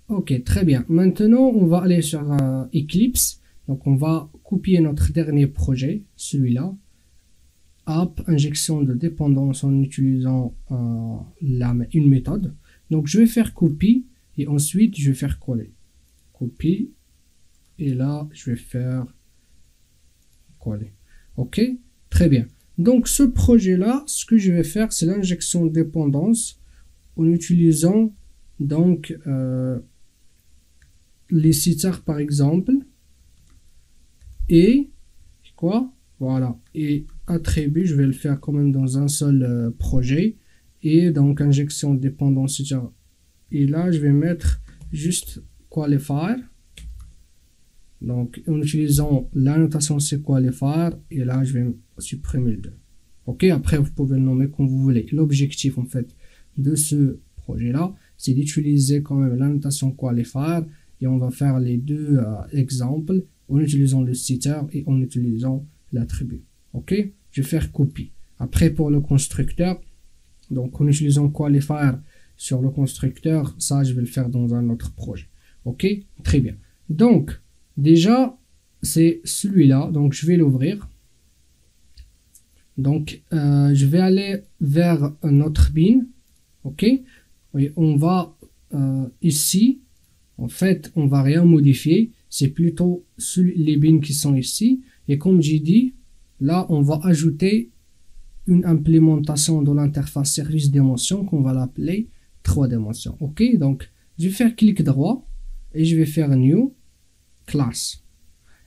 Ok, très bien. Maintenant, on va aller sur Eclipse. Donc, on va copier notre dernier projet, celui-là. App, injection de dépendance en utilisant une méthode. Donc, je vais faire copie et ensuite, je vais faire coller. Copie. Et là, je vais faire coller. Ok, très bien. Donc, ce projet-là, ce que je vais faire, c'est l'injection de dépendance en utilisant donc les sites par exemple et quoi, voilà, et attribut, je vais le faire quand même dans un seul projet, et donc injection de dépendance, et là je vais mettre juste qualifier, donc en utilisant la notation c'est qualifier, et là je vais supprimer le 2. Ok, après vous pouvez le nommer comme vous voulez. L'objectif en fait de ce projet là, c'est d'utiliser quand même la notation qualifier, et on va faire les deux exemples en utilisant le setter et en utilisant l'attribut. Ok, je vais faire copie. Après pour le constructeur, donc en utilisant qualifier sur le constructeur, ça je vais le faire dans un autre projet. Ok, très bien. Donc déjà c'est celui-là, donc je vais l'ouvrir. Donc je vais aller vers notre bin. Ok, et on va ici, en fait on va rien modifier, c'est plutôt les bins qui sont ici, et comme j'ai dit, là on va ajouter une implémentation de l'interface service d'émotion qu'on va l'appeler 3 dimensions. Ok, donc je vais faire clic droit et je vais faire new class,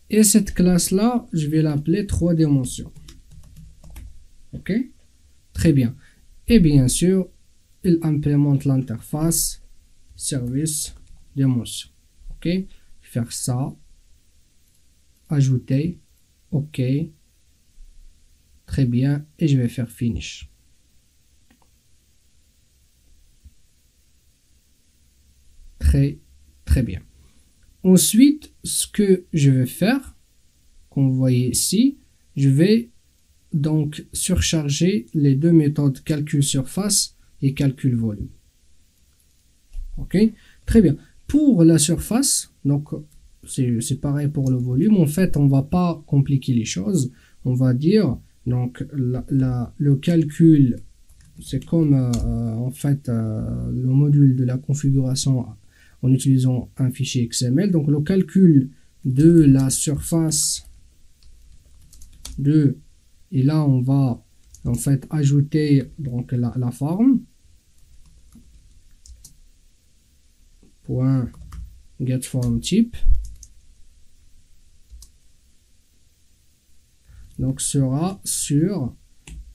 et cette classe là je vais l'appeler 3 dimensions. Ok, très bien. Et bien sûr il implémente l'interface service d'émotion. Ok, faire ça, ajouter, ok, très bien, et je vais faire finish. Très bien. Ensuite, ce que je vais faire, comme vous voyez ici, je vais donc surcharger les deux méthodes calcul surface et calcul volume. Ok, très bien. Pour la surface, donc c'est pareil pour le volume. En fait, on va pas compliquer les choses. On va dire donc le calcul, c'est comme en fait le module de la configuration en utilisant un fichier XML. Donc le calcul de la surface de, et là on va en fait ajouter donc la forme point get form type, donc sera sur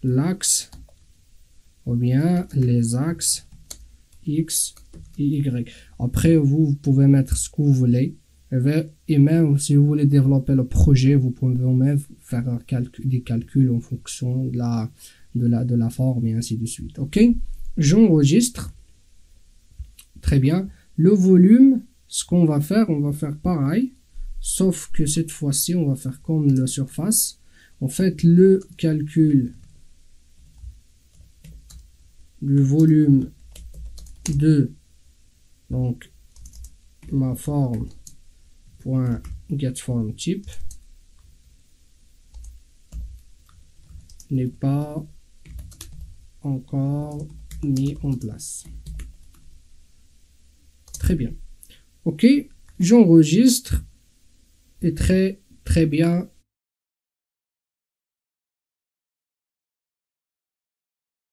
l'axe ou bien les axes X et Y. Après vous pouvez mettre ce que vous voulez, et même si vous voulez développer le projet, vous pouvez même faire des calculs en fonction de la forme et ainsi de suite. Ok, j'enregistre. Très bien. Le volume, ce qu'on va faire, on va faire pareil, sauf que cette fois-ci on va faire comme la surface. En fait, le calcul du volume de donc ma forme point get form type n'est pas encore mis en place. Très bien. Ok, j'enregistre, et très bien,